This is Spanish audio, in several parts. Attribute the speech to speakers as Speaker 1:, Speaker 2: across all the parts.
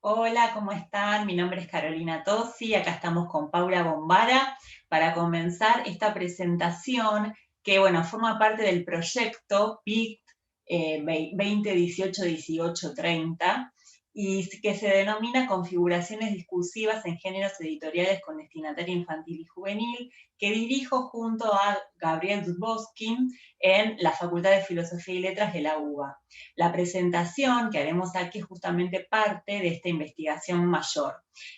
Speaker 1: Hola, ¿cómo están? Mi nombre es Carolina Tosi, acá estamos con Paula Bombara para comenzar esta presentación que, bueno, forma parte del proyecto PICT 2018-1830 y que se denomina Configuraciones Discursivas en Géneros Editoriales con Destinatario Infantil y Juvenil, que dirijo junto a Gabriel Duboskin en la Facultad de Filosofía y Letras de la UBA. La presentación que haremos aquí es justamente parte de esta investigación mayor.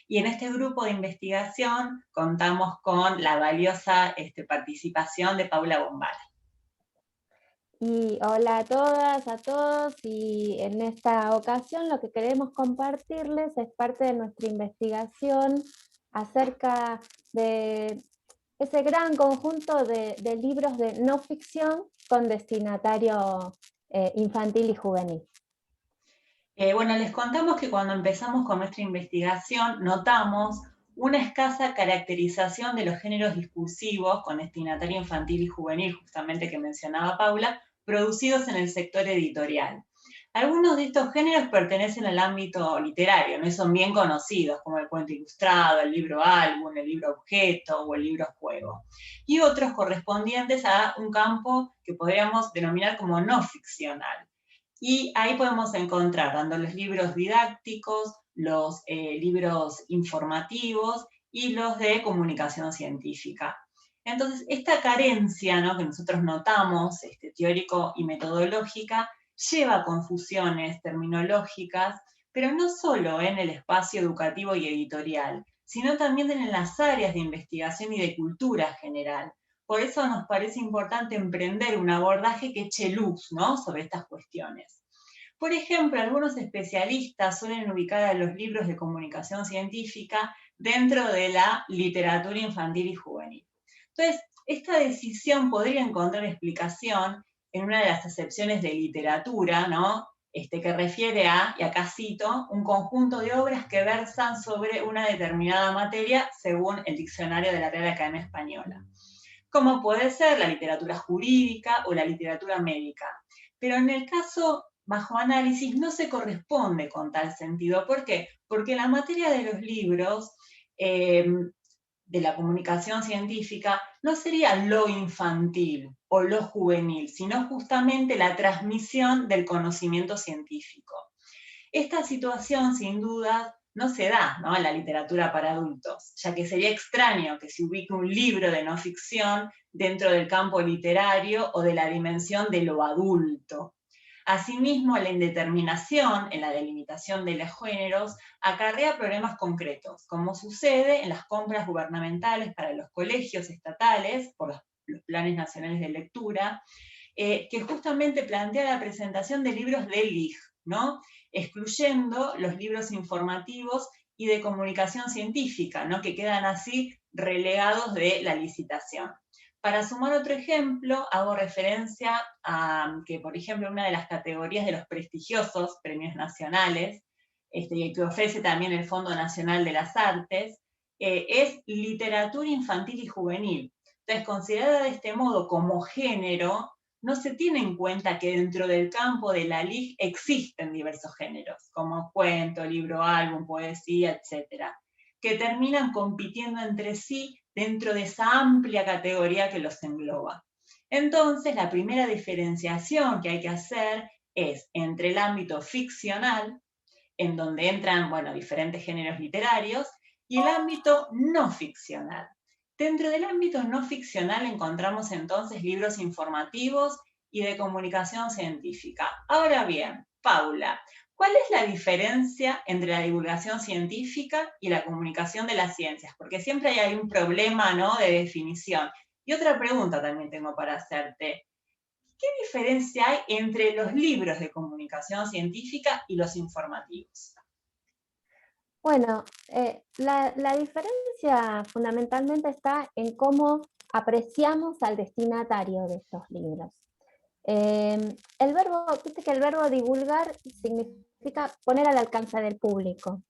Speaker 1: Y en este grupo de investigación contamos con la valiosa participación de Paula Bombara.
Speaker 2: Y hola a todas, a todos, y en esta ocasión lo que queremos compartirles es parte de nuestra investigación acerca de ese gran conjunto de libros de no ficción con destinatario infantil y juvenil.
Speaker 1: Bueno, les contamos que cuando empezamos con nuestra investigación notamos una escasa caracterización de los géneros discursivos con destinatario infantil y juvenil, justamente que mencionaba Paula, producidos en el sector editorial. Algunos de estos géneros pertenecen al ámbito literario, ¿no? Y son bien conocidos, como el cuento ilustrado, el libro álbum, el libro objeto o el libro juego. Y otros correspondientes a un campo que podríamos denominar como no ficcional. Y ahí podemos encontrar tanto los libros didácticos, los libros informativos y los de comunicación científica. Entonces, esta carencia, ¿no?, que nosotros notamos, teórico y metodológica, lleva a confusiones terminológicas, pero no solo en el espacio educativo y editorial, sino también en las áreas de investigación y de cultura general. Por eso nos parece importante emprender un abordaje que eche luz, ¿no?, sobre estas cuestiones. Por ejemplo, algunos especialistas suelen ubicar a los libros de comunicación científica dentro de la literatura infantil y juvenil. Entonces, esta decisión podría encontrar explicación en una de las acepciones de literatura, ¿no?, que refiere a, y acá cito, un conjunto de obras que versan sobre una determinada materia según el diccionario de la Real Academia Española, como puede ser la literatura jurídica o la literatura médica. Pero en el caso bajo análisis no se corresponde con tal sentido. ¿Por qué? Porque la materia de los libros de la comunicación científica no sería lo infantil o lo juvenil, sino justamente la transmisión del conocimiento científico. Esta situación, sin duda, no se da, ¿no?, en la literatura para adultos, ya que sería extraño que se ubique un libro de no ficción dentro del campo literario o de la dimensión de lo adulto. Asimismo, la indeterminación en la delimitación de los géneros acarrea problemas concretos, como sucede en las compras gubernamentales para los colegios estatales, por los planes nacionales de lectura, que justamente plantea la presentación de libros de LIG, ¿no?, excluyendo los libros informativos y de comunicación científica, ¿no?, que quedan así relegados de la licitación. Para sumar otro ejemplo, hago referencia a que, por ejemplo, una de las categorías de los prestigiosos premios nacionales, que ofrece también el Fondo Nacional de las Artes, es literatura infantil y juvenil. Entonces, considerada de este modo como género, no se tiene en cuenta que dentro del campo de la LIG existen diversos géneros, como cuento, libro, álbum, poesía, etcétera, que terminan compitiendo entre sí dentro de esa amplia categoría que los engloba. Entonces, la primera diferenciación que hay que hacer es entre el ámbito ficcional, en donde entran, bueno, diferentes géneros literarios, y el ámbito no ficcional. Dentro del ámbito no ficcional encontramos entonces libros informativos y de comunicación científica. Ahora bien, Paula, ¿cuál es la diferencia entre la divulgación científica y la comunicación de las ciencias? Porque siempre hay un problema, ¿no?, de definición. Y otra pregunta también tengo para hacerte. ¿Qué diferencia hay entre los libros de comunicación científica y los informativos?
Speaker 2: Bueno, la diferencia fundamentalmente está en cómo apreciamos al destinatario de estos libros. Viste que el verbo divulgar significa poner al alcance del público,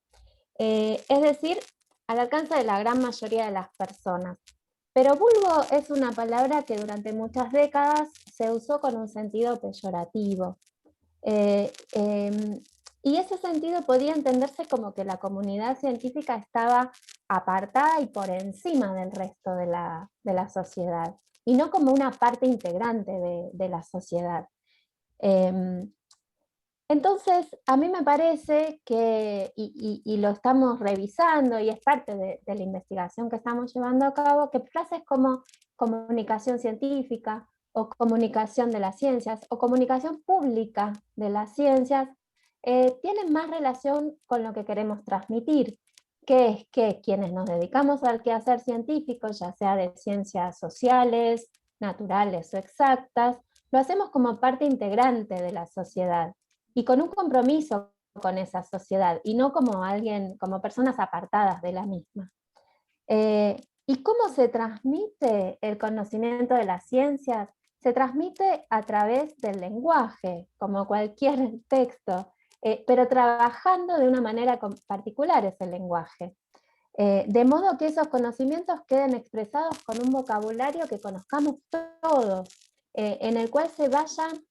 Speaker 2: es decir, al alcance de la gran mayoría de las personas. Pero vulgo es una palabra que durante muchas décadas se usó con un sentido peyorativo. Eh, eh, Y ese sentido podía entenderse como que la comunidad científica estaba apartada y por encima del resto de la sociedad, y no como una parte integrante de la sociedad. Eh, entonces, a mí me parece que, y lo estamos revisando, y es parte de la investigación que estamos llevando a cabo, que frases como comunicación científica, o comunicación de las ciencias, o comunicación pública de las ciencias, tienen más relación con lo que queremos transmitir, que es que quienes nos dedicamos al quehacer científico, ya sea de ciencias sociales, naturales o exactas, lo hacemos como parte integrante de la sociedad y con un compromiso con esa sociedad, y no como alguien, como personas apartadas de la misma. ¿Y cómo se transmite el conocimiento de las ciencias? Se transmite a través del lenguaje, como cualquier texto, pero trabajando de una manera particular ese lenguaje. De modo que esos conocimientos queden expresados con un vocabulario que conozcamos todos, en el cual se vayan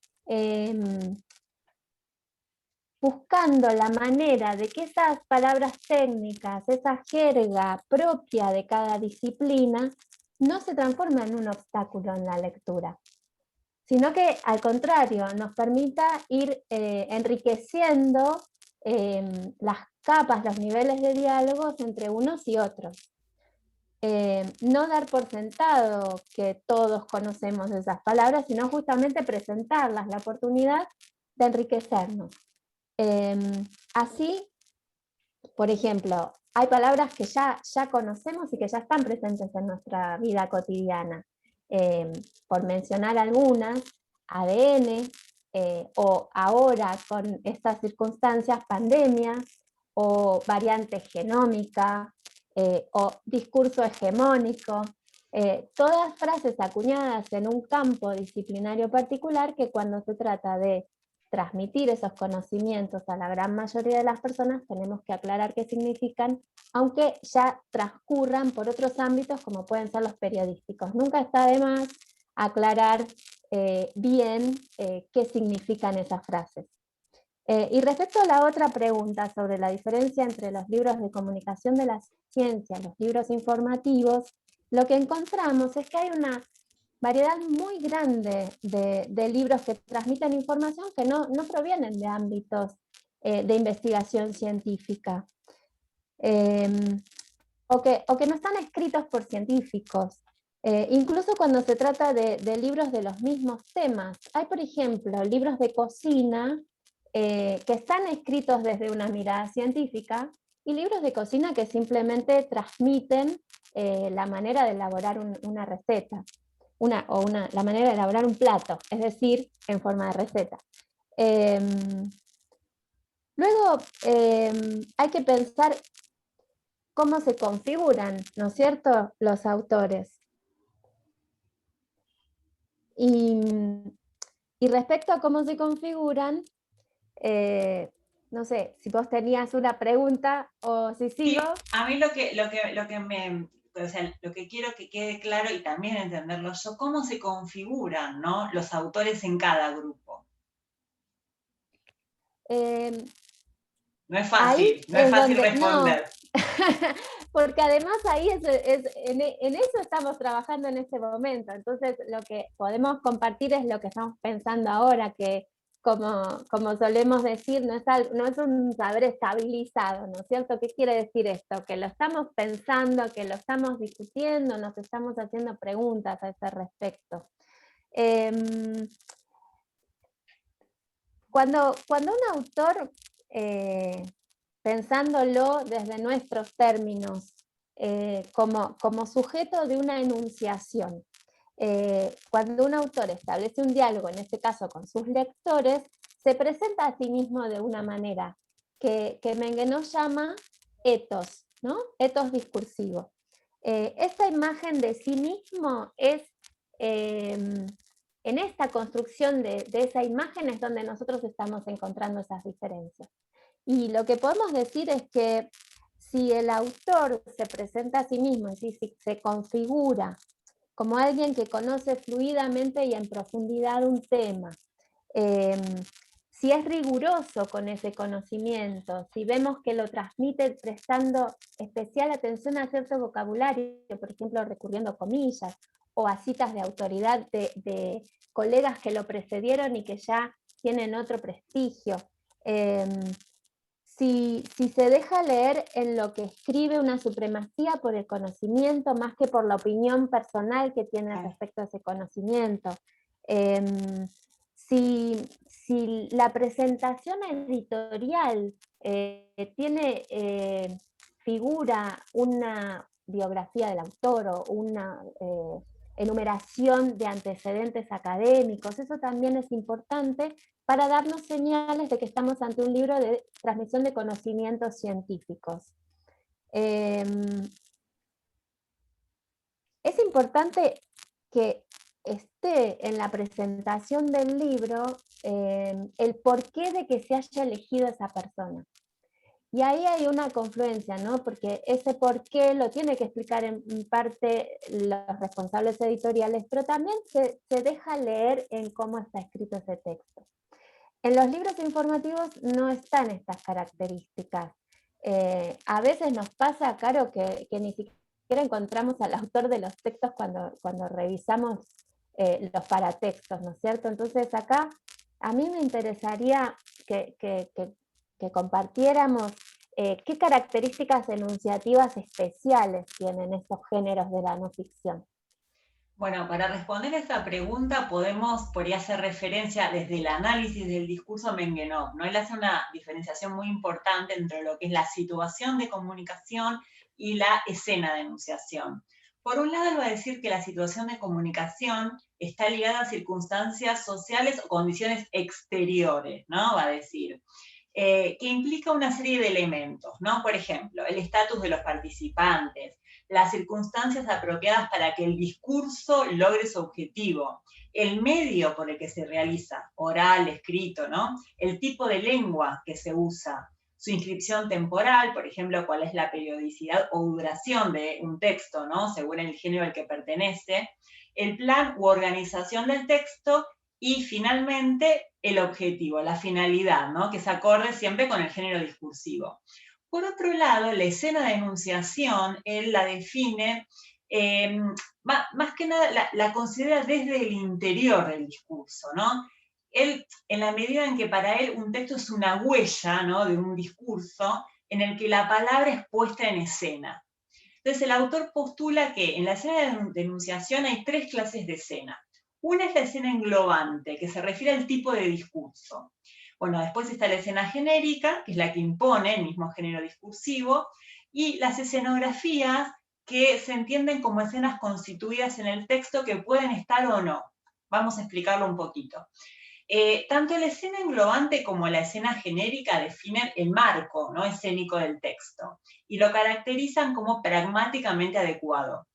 Speaker 2: buscando la manera de que esas palabras técnicas, esa jerga propia de cada disciplina, no se transforme en un obstáculo en la lectura, sino que al contrario nos permita ir enriqueciendo las capas, los niveles de diálogos entre unos y otros. No dar por sentado que todos conocemos esas palabras, sino justamente presentarlas, la oportunidad de enriquecernos. Así, por ejemplo, hay palabras que ya conocemos y que ya están presentes en nuestra vida cotidiana. Por mencionar algunas, ADN, o ahora con estas circunstancias, pandemia, o variante genómica, o discurso hegemónico, todas frases acuñadas en un campo disciplinario particular que cuando se trata de transmitir esos conocimientos a la gran mayoría de las personas tenemos que aclarar qué significan, aunque ya transcurran por otros ámbitos como pueden ser los periodísticos. Nunca está de más aclarar bien qué significan esas frases. Y respecto a la otra pregunta sobre la diferencia entre los libros de comunicación de la ciencia, los libros informativos, lo que encontramos es que hay una variedad muy grande de libros que transmiten información que no provienen de ámbitos de investigación científica, eh, o que no están escritos por científicos. Incluso cuando se trata de libros de los mismos temas. Hay, por ejemplo, libros de cocina que están escritos desde una mirada científica, y libros de cocina que simplemente transmiten la manera de elaborar una receta, la manera de elaborar un plato, es decir, en forma de receta. Luego hay que pensar cómo se configuran, ¿no es cierto?, los autores. Y, y respecto a cómo se configuran, no sé, si vos tenías una pregunta o si sigo.
Speaker 1: Sí, a mí o sea, lo que quiero que quede claro y también entenderlo yo, cómo se configuran, ¿no?, los autores en cada grupo. No es
Speaker 2: Ahí
Speaker 1: fácil, no es
Speaker 2: es
Speaker 1: fácil
Speaker 2: donde, no,
Speaker 1: responder.
Speaker 2: porque además ahí en eso estamos trabajando en este momento. Entonces lo que podemos compartir es lo que estamos pensando ahora, que como solemos decir, no es un saber estabilizado, ¿no es cierto? ¿Qué quiere decir esto? Que lo estamos pensando, que lo estamos discutiendo, nos estamos haciendo preguntas a ese respecto. Cuando un autor, pensándolo desde nuestros términos, como sujeto de una enunciación, cuando un autor establece un diálogo, en este caso con sus lectores, se presenta a sí mismo de una manera que Menguenó llama etos, ¿no? Etos discursivo. Esta imagen de sí mismo es, en esta construcción de esa imagen es donde nosotros estamos encontrando esas diferencias. Y lo que podemos decir es que si el autor se presenta a sí mismo, es decir, si se configura como alguien que conoce fluidamente y en profundidad un tema, eh, si es riguroso con ese conocimiento, si vemos que lo transmite prestando especial atención a cierto vocabulario, por ejemplo, recurriendo a comillas o a citas de autoridad de colegas que lo precedieron y que ya tienen otro prestigio. Si se deja leer en lo que escribe una supremacía por el conocimiento más que por la opinión personal que tiene respecto a ese conocimiento. Si la presentación editorial figura una biografía del autor o una enumeración de antecedentes académicos, eso también es importante para darnos señales de que estamos ante un libro de transmisión de conocimientos científicos. Es importante que esté en la presentación del libro el porqué de que se haya elegido esa persona. Y ahí hay una confluencia, ¿no? Porque ese porqué lo tiene que explicar en parte los responsables editoriales, pero también se deja leer en cómo está escrito ese texto. En los libros informativos no están estas características. A veces nos pasa, Caro, que ni siquiera encontramos al autor de los textos cuando revisamos los paratextos, ¿no es cierto? Entonces acá a mí me interesaría que compartiéramos qué características enunciativas especiales tienen estos géneros de la no ficción.
Speaker 1: Bueno, para responder a esta pregunta podemos por ahí hacer referencia desde el análisis del discurso Mengenov, ¿no? Él hace una diferenciación muy importante entre lo que es la situación de comunicación y la escena de enunciación. Por un lado, él va a decir que la situación de comunicación está ligada a circunstancias sociales o condiciones exteriores, ¿no? Va a decir. Que implica una serie de elementos, ¿no? Por ejemplo, el estatus de los participantes, las circunstancias apropiadas para que el discurso logre su objetivo, el medio por el que se realiza, oral, escrito, ¿no? El tipo de lengua que se usa, su inscripción temporal, por ejemplo, cuál es la periodicidad o duración de un texto, ¿no? Según el género al que pertenece, el plan u organización del texto y finalmente el objetivo, la finalidad, ¿no? Que se acorde siempre con el género discursivo. Por otro lado, la escena de enunciación, él la define, más que nada la considera desde el interior del discurso, ¿no? Él, en la medida en que para él un texto es una huella, ¿no? De un discurso en el que la palabra es puesta en escena. Entonces el autor postula que en la escena de enunciación hay tres clases de escena. Una es la escena englobante, que se refiere al tipo de discurso. Bueno, después está la escena genérica, que es la que impone el mismo género discursivo, y las escenografías, que se entienden como escenas constituidas en el texto que pueden estar o no. Vamos a explicarlo un poquito. Tanto la escena englobante como la escena genérica definen el marco, ¿no? Escénico del texto y lo caracterizan como pragmáticamente adecuado.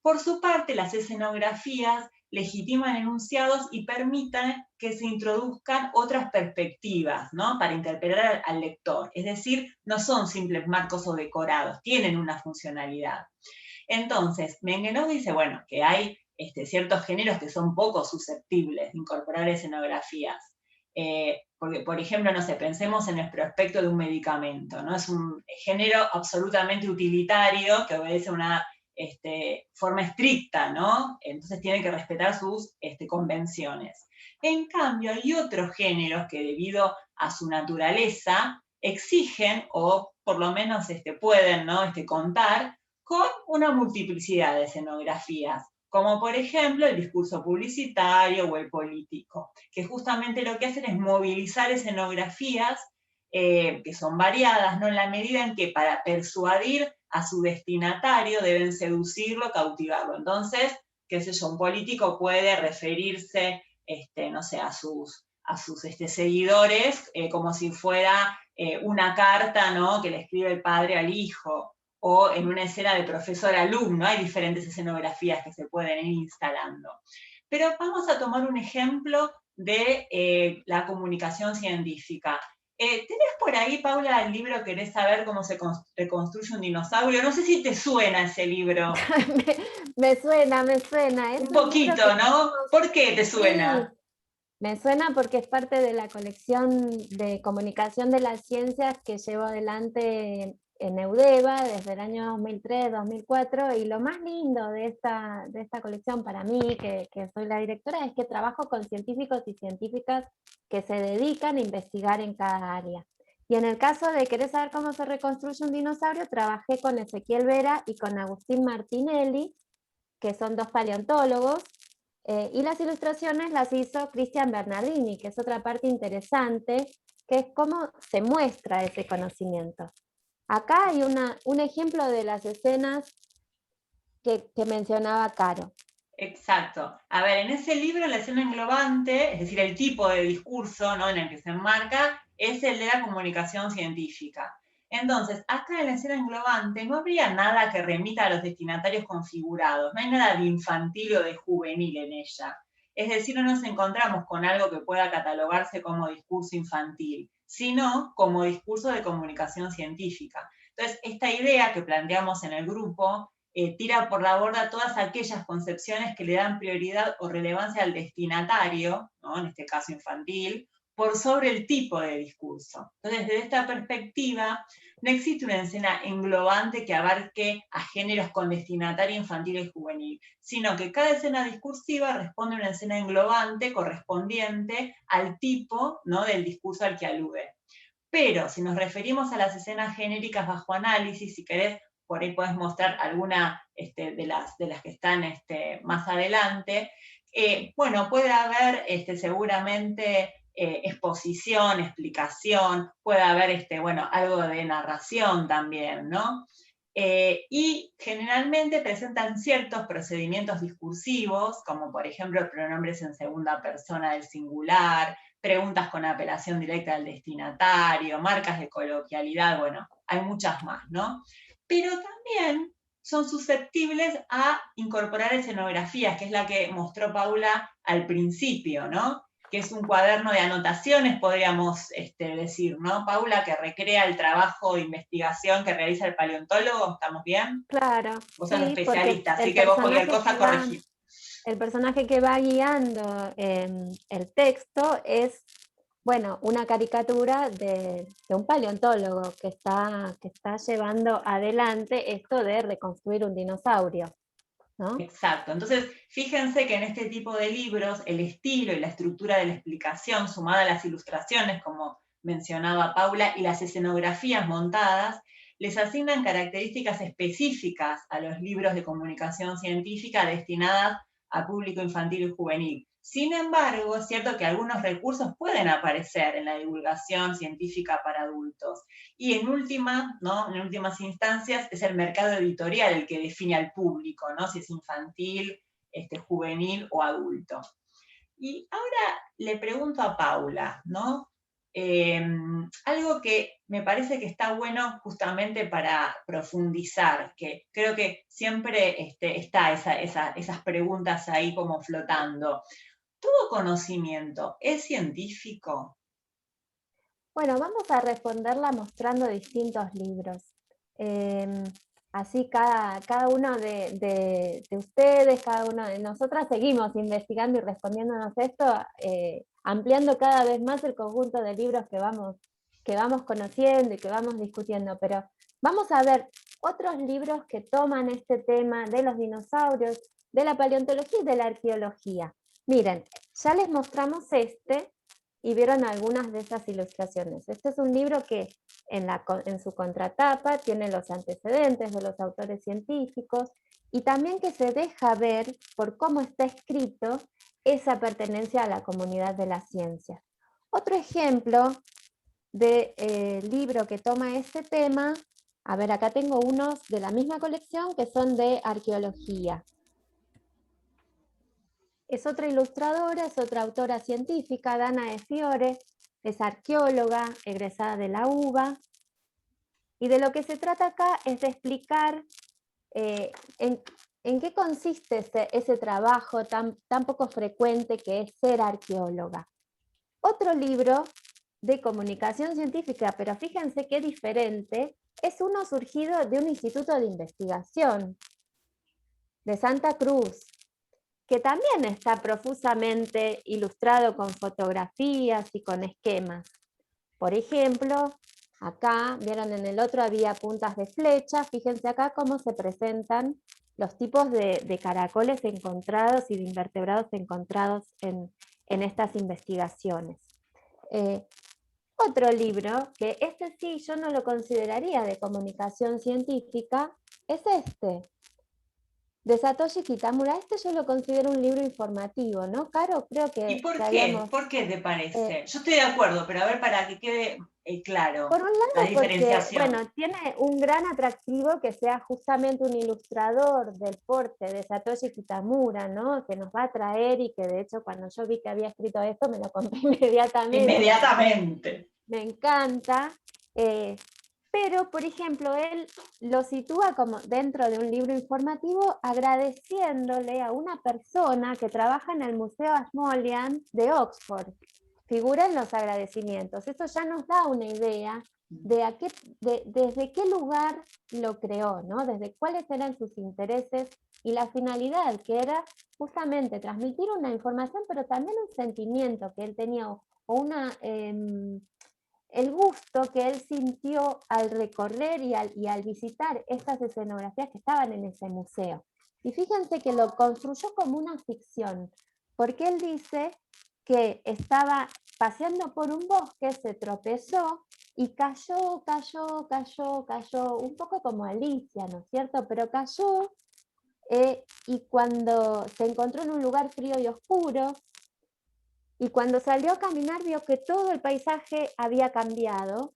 Speaker 1: Por su parte, las escenografías legitiman enunciados y permiten que se introduzcan otras perspectivas, ¿no? Para interpretar al lector. Es decir, no son simples marcos o decorados, tienen una funcionalidad. Entonces, Mengenov dice, bueno, que hay ciertos géneros que son poco susceptibles de incorporar escenografías. Porque, por ejemplo, no sé, pensemos en el prospecto de un medicamento, ¿no? Es un género absolutamente utilitario que obedece a una forma estricta, ¿no? Entonces tiene que respetar sus convenciones. En cambio, hay otros géneros que debido a su naturaleza exigen, o por lo menos pueden, ¿no? Contar con una multiplicidad de escenografías, como por ejemplo el discurso publicitario o el político, que justamente lo que hacen es movilizar escenografías que son variadas, ¿no? En la medida en que para persuadir a su destinatario deben seducirlo, cautivarlo. Entonces, qué sé yo, un político puede referirse, no sé, a sus seguidores como si fuera una carta, ¿no? Que le escribe el padre al hijo, o en una escena de profesor-alumno, hay diferentes escenografías que se pueden ir instalando. Pero vamos a tomar un ejemplo de la comunicación científica. ¿Tenés por ahí, Paula, el libro Querés saber cómo se reconstruye un dinosaurio? No sé si te suena ese libro.
Speaker 2: me suena. Es
Speaker 1: un poquito, ¿no? ¿Por qué te suena?
Speaker 2: Sí. Me suena porque es parte de la colección de comunicación de las ciencias que llevo adelante en Eudeva desde el año 2003-2004, y lo más lindo de esta colección para mí, que soy la directora, es que trabajo con científicos y científicas que se dedican a investigar en cada área. Y en el caso de querer saber cómo se reconstruye un dinosaurio, trabajé con Ezequiel Vera y con Agustín Martinelli, que son dos paleontólogos, y las ilustraciones las hizo Cristian Bernardini, que es otra parte interesante, que es cómo se muestra ese conocimiento. Acá hay un ejemplo de las escenas que mencionaba Caro.
Speaker 1: Exacto. A ver, en ese libro la escena englobante, es decir, el tipo de discurso, ¿no?, en el que se enmarca, es el de la comunicación científica. Entonces, acá en la escena englobante no habría nada que remita a los destinatarios configurados, no hay nada de infantil o de juvenil en ella. Es decir, no nos encontramos con algo que pueda catalogarse como discurso infantil, sino como discurso de comunicación científica. Entonces, esta idea que planteamos en el grupo tira por la borda todas aquellas concepciones que le dan prioridad o relevancia al destinatario, ¿no?, en este caso infantil, por sobre el tipo de discurso. Entonces, desde esta perspectiva, no existe una escena englobante que abarque a géneros con destinatario infantil y juvenil, sino que cada escena discursiva responde a una escena englobante correspondiente al tipo, ¿no?, del discurso al que alude. Pero si nos referimos a las escenas genéricas bajo análisis, si querés, por ahí podés mostrar alguna de las que están más adelante. Bueno, puede haber seguramente exposición, explicación, puede haber bueno, algo de narración también, ¿no? Y generalmente presentan ciertos procedimientos discursivos, como por ejemplo pronombres en segunda persona del singular, preguntas con apelación directa al destinatario, marcas de coloquialidad, bueno, hay muchas más, ¿no? Pero también son susceptibles a incorporar escenografías, que es la que mostró Paula al principio, ¿no? Que es un cuaderno de anotaciones, podríamos decir, ¿no, Paula? Que recrea el trabajo de investigación que realiza el paleontólogo, ¿estamos bien?
Speaker 2: Claro,
Speaker 1: Vos sos
Speaker 2: sí, porque
Speaker 1: especialista, así que vos cualquier cosa corregís.
Speaker 2: el personaje que va guiando el texto es, bueno, una caricatura de un paleontólogo que está llevando adelante esto de reconstruir un dinosaurio, ¿no?
Speaker 1: Exacto. Entonces, fíjense que en este tipo de libros, el estilo y la estructura de la explicación, sumada a las ilustraciones, como mencionaba Paula, y las escenografías montadas, les asignan características específicas a los libros de comunicación científica destinadas a público infantil y juvenil. Sin embargo, es cierto que algunos recursos pueden aparecer en la divulgación científica para adultos. Y en ¿no?, en últimas instancias, es el mercado editorial el que define al público, ¿no?, si es infantil, juvenil o adulto. Y ahora le pregunto a Paula, ¿no? Algo que me parece que está bueno justamente para profundizar, que creo que siempre está esas preguntas ahí como flotando. ¿Todo conocimiento es científico?
Speaker 2: Bueno, vamos a responderla mostrando distintos libros. Así cada uno de ustedes, cada uno de nosotras seguimos investigando y respondiéndonos esto, ampliando cada vez más el conjunto de libros que vamos conociendo y que vamos discutiendo. Pero vamos a ver otros libros que toman este tema de los dinosaurios, de la paleontología y de la arqueología. Miren, ya les mostramos y vieron algunas de esas ilustraciones. Este es un libro que en su contratapa tiene los antecedentes de los autores científicos y también que se deja ver por cómo está escrito esa pertenencia a la comunidad de la ciencia. Otro ejemplo de libro que toma este tema, a ver, acá tengo unos de la misma colección que son de arqueología. Es otra ilustradora, es otra autora científica, Dana de Fiore, es arqueóloga, egresada de la UBA, y de lo que se trata acá es de explicar en qué consiste ese trabajo tan poco frecuente que es ser arqueóloga. Otro libro de comunicación científica, pero fíjense qué diferente, es uno surgido de un instituto de investigación de Santa Cruz, que también está profusamente ilustrado con fotografías y con esquemas. Por ejemplo, acá, vieron en el otro había puntas de flecha, fíjense acá cómo se presentan los tipos de caracoles encontrados y de invertebrados encontrados en estas investigaciones. Otro libro, que este sí yo no lo consideraría de comunicación científica, es este, de Satoshi Kitamura. Este yo lo considero un libro informativo, ¿no, Caro? Creo
Speaker 1: ¿Y
Speaker 2: que
Speaker 1: por qué?
Speaker 2: habíamos...
Speaker 1: ¿Por qué te parece? Yo estoy de acuerdo, pero a ver, para que quede
Speaker 2: Por
Speaker 1: claro
Speaker 2: un
Speaker 1: la
Speaker 2: lado porque, bueno,
Speaker 1: diferenciación.
Speaker 2: tiene un gran atractivo que sea justamente un ilustrador del porte de Satoshi Kitamura, ¿no? Que nos va a traer y que de hecho cuando yo vi que había escrito esto me lo compré inmediatamente.
Speaker 1: Inmediatamente.
Speaker 2: Me encanta. Pero, por ejemplo, él lo sitúa como dentro de un libro informativo agradeciéndole a una persona que trabaja en el Museo Ashmolean de Oxford. Figura en los agradecimientos. Eso ya nos da una idea desde qué lugar lo creó, ¿no? Desde cuáles eran sus intereses y la finalidad, que era justamente transmitir una información, pero también un sentimiento que él tenía, o una... el gusto que él sintió al recorrer y al visitar estas escenografías que estaban en ese museo. Y fíjense que lo construyó como una ficción, porque él dice que estaba paseando por un bosque, se tropezó y cayó, un poco como Alicia, ¿no es cierto? Pero cayó y cuando se encontró en un lugar frío y oscuro, y cuando salió a caminar vio que todo el paisaje había cambiado,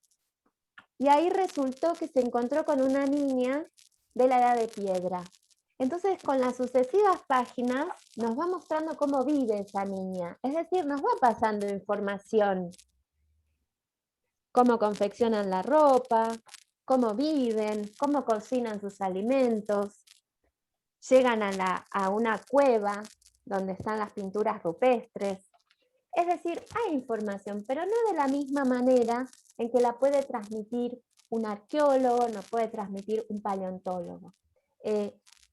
Speaker 2: y ahí resultó que se encontró con una niña de la edad de piedra. Entonces, con las sucesivas páginas nos va mostrando cómo vive esa niña, es decir, nos va pasando información, cómo confeccionan la ropa, cómo viven, cómo cocinan sus alimentos, llegan a una cueva donde están las pinturas rupestres. Es decir, hay información, pero no de la misma manera en que la puede transmitir un arqueólogo, no puede transmitir un paleontólogo.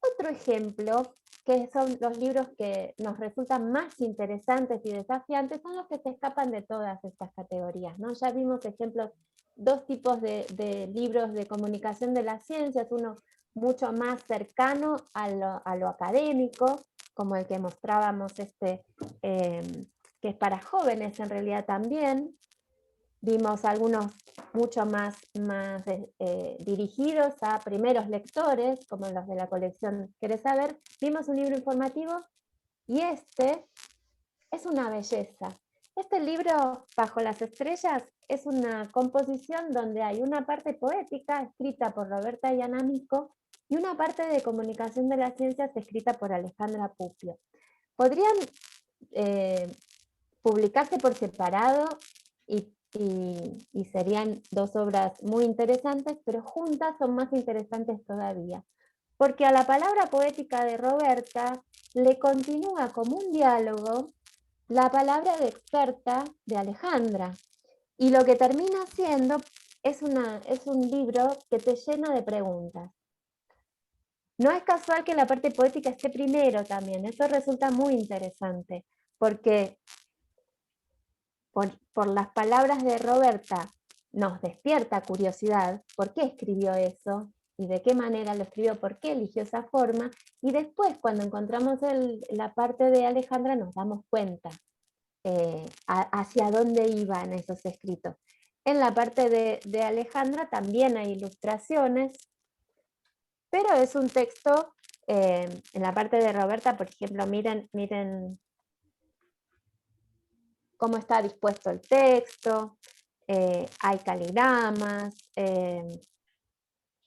Speaker 2: Otro ejemplo, que son los libros que nos resultan más interesantes y desafiantes, son los que se escapan de todas estas categorías, ¿no? Ya vimos ejemplos, dos tipos de libros de comunicación de las ciencias, uno mucho más cercano a lo académico, como el que mostrábamos que es para jóvenes en realidad también. Vimos algunos mucho más dirigidos a primeros lectores, como los de la colección ¿Querés saber? Vimos un libro informativo y este es una belleza. Este libro, Bajo las estrellas, es una composición donde hay una parte poética escrita por Roberta Iannamico y una parte de comunicación de las ciencias escrita por Alejandra Puppio. Podrían publicarse por separado y serían dos obras muy interesantes, pero juntas son más interesantes todavía, porque a la palabra poética de Roberta le continúa como un diálogo la palabra de experta de Alejandra, y lo que termina siendo es un libro que te llena de preguntas. No es casual que la parte poética esté primero también, eso resulta muy interesante, porque por las palabras de Roberta nos despierta curiosidad, ¿por qué escribió eso? ¿Y de qué manera lo escribió? ¿Por qué eligió esa forma? Y después, cuando encontramos la parte de Alejandra, nos damos cuenta hacia dónde iban esos escritos. En la parte de Alejandra también hay ilustraciones, pero es un texto, en la parte de Roberta, por ejemplo, miren cómo está dispuesto el texto, hay caligramas,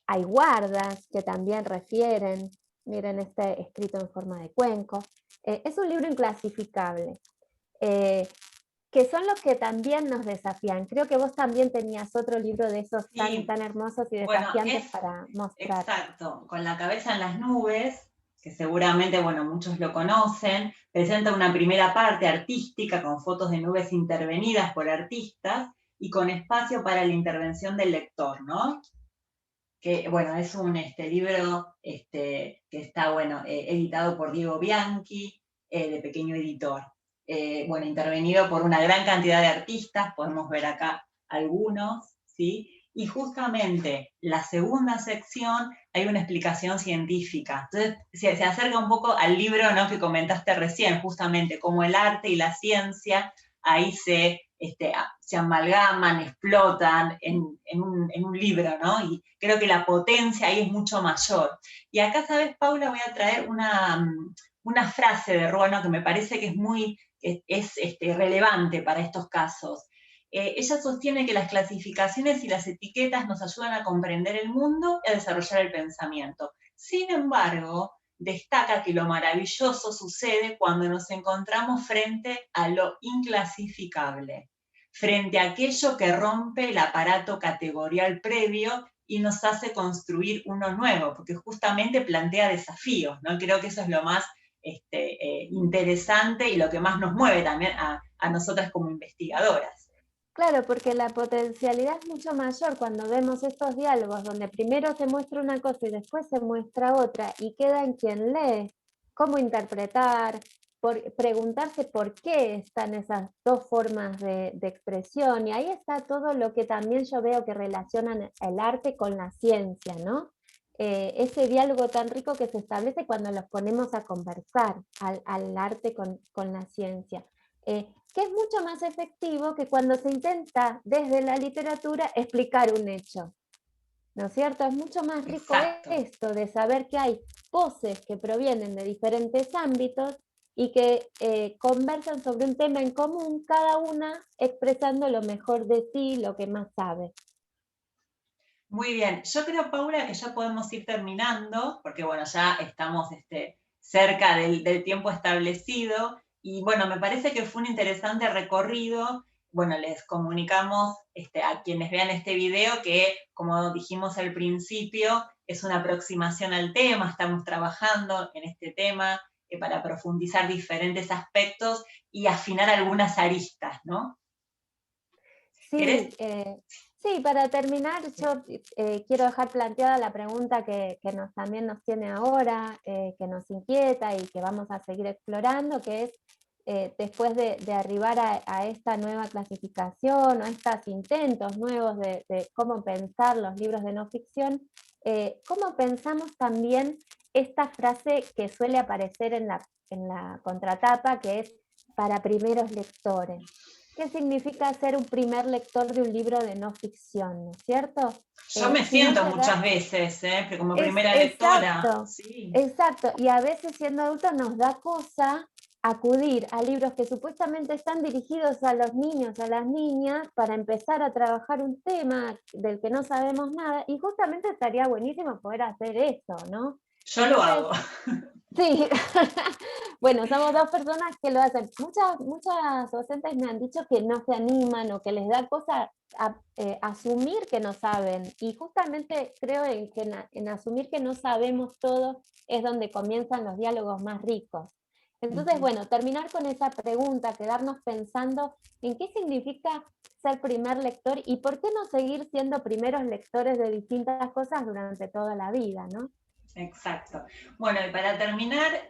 Speaker 2: hay guardas que también refieren, miren este escrito en forma de cuenco. Es un libro inclasificable, que son los que también nos desafían. Creo que vos también tenías otro libro de esos
Speaker 1: Sí,
Speaker 2: tan hermosos y
Speaker 1: bueno,
Speaker 2: desafiantes
Speaker 1: es
Speaker 2: para mostrar.
Speaker 1: exacto, con la cabeza en las nubes, que seguramente, bueno, muchos lo conocen, presenta una primera parte artística con fotos de nubes intervenidas por artistas y con espacio para la intervención del lector, ¿no? Que, bueno, es un libro que está, bueno, editado por Diego Bianchi, de pequeño editor. Bueno, intervenido por una gran cantidad de artistas, podemos ver acá algunos, ¿sí? Y justamente la segunda sección hay una explicación científica. Entonces se acerca un poco al libro, ¿no?, que comentaste recién, justamente como el arte y la ciencia ahí se amalgaman, explotan en un libro, ¿no? Y creo que la potencia ahí es mucho mayor. Y acá, ¿sabes, Paula? Voy a traer una frase de Ruano que me parece que es relevante para estos casos. Ella sostiene que las clasificaciones y las etiquetas nos ayudan a comprender el mundo y a desarrollar el pensamiento. Sin embargo, destaca que lo maravilloso sucede cuando nos encontramos frente a lo inclasificable, frente a aquello que rompe el aparato categorial previo y nos hace construir uno nuevo, porque justamente plantea desafíos, ¿no? Creo que eso es lo más interesante y lo que más nos mueve también a nosotras como investigadoras.
Speaker 2: Claro, porque la potencialidad es mucho mayor cuando vemos estos diálogos donde primero se muestra una cosa y después se muestra otra y queda en quien lee cómo interpretar, preguntarse por qué están esas dos formas de expresión, y ahí está todo lo que también yo veo que relacionan el arte con la ciencia, ¿no? Ese diálogo tan rico que se establece cuando los ponemos a conversar al arte con la ciencia. Que es mucho más efectivo que cuando se intenta desde la literatura explicar un hecho, ¿no es cierto? Es mucho más rico
Speaker 1: Exacto.
Speaker 2: esto de saber que hay voces que provienen de diferentes ámbitos y que conversan sobre un tema en común, cada una expresando lo mejor de sí, lo que más sabe.
Speaker 1: Muy bien, yo creo, Paula, que ya podemos ir terminando, porque bueno, ya estamos cerca del tiempo establecido, y bueno, me parece que fue un interesante recorrido. Bueno, les comunicamos a quienes vean este video que, como dijimos al principio, es una aproximación al tema, estamos trabajando en este tema para profundizar diferentes aspectos y afinar algunas aristas, ¿no?
Speaker 2: Sí,
Speaker 1: ¿Querés?
Speaker 2: sí, para terminar, yo quiero dejar planteada la pregunta que también nos tiene ahora, que nos inquieta y que vamos a seguir explorando, que es, después de arribar a esta nueva clasificación o a estos intentos nuevos de cómo pensar los libros de no ficción, ¿cómo pensamos también esta frase que suele aparecer en la contratapa, que es para primeros lectores? ¿Qué significa ser un primer lector de un libro de no ficción, no es cierto?
Speaker 1: Yo me
Speaker 2: Si no
Speaker 1: siento
Speaker 2: llega,
Speaker 1: muchas veces, que como
Speaker 2: es
Speaker 1: primera lectora,
Speaker 2: exacto,
Speaker 1: sí.
Speaker 2: exacto, y a veces siendo adultos nos da cosa acudir a libros que supuestamente están dirigidos a los niños, a las niñas, para empezar a trabajar un tema del que no sabemos nada, y justamente estaría buenísimo poder hacer eso, ¿no?
Speaker 1: Yo lo
Speaker 2: Entonces,
Speaker 1: hago.
Speaker 2: sí, bueno, somos dos personas que lo hacen. Muchas docentes me han dicho que no se animan o que les da cosa asumir que no saben. Y justamente creo en asumir que no sabemos todo es donde comienzan los diálogos más ricos. Entonces, bueno, terminar con esa pregunta, quedarnos pensando en qué significa ser primer lector y por qué no seguir siendo primeros lectores de distintas cosas durante toda la vida, ¿no?
Speaker 1: Exacto. Bueno, y para terminar,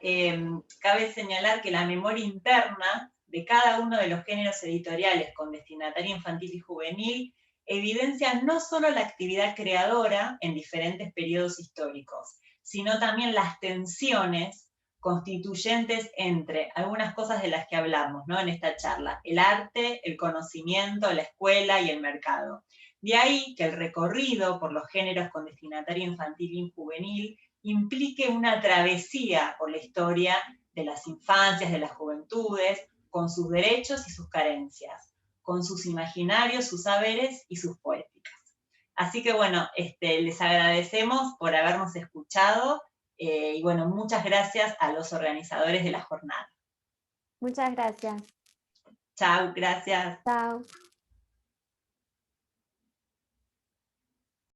Speaker 1: cabe señalar que la memoria interna de cada uno de los géneros editoriales con destinatario infantil y juvenil evidencia no solo la actividad creadora en diferentes periodos históricos, sino también las tensiones constituyentes entre algunas cosas de las que hablamos, ¿no?, en esta charla: el arte, el conocimiento, la escuela y el mercado. De ahí que el recorrido por los géneros con destinatario infantil y juvenil implique una travesía por la historia de las infancias, de las juventudes, con sus derechos y sus carencias, con sus imaginarios, sus saberes y sus poéticas. Así que bueno, les agradecemos por habernos escuchado y bueno, muchas gracias a los organizadores de la jornada.
Speaker 2: Muchas gracias.
Speaker 1: Chao, gracias.
Speaker 2: Chao.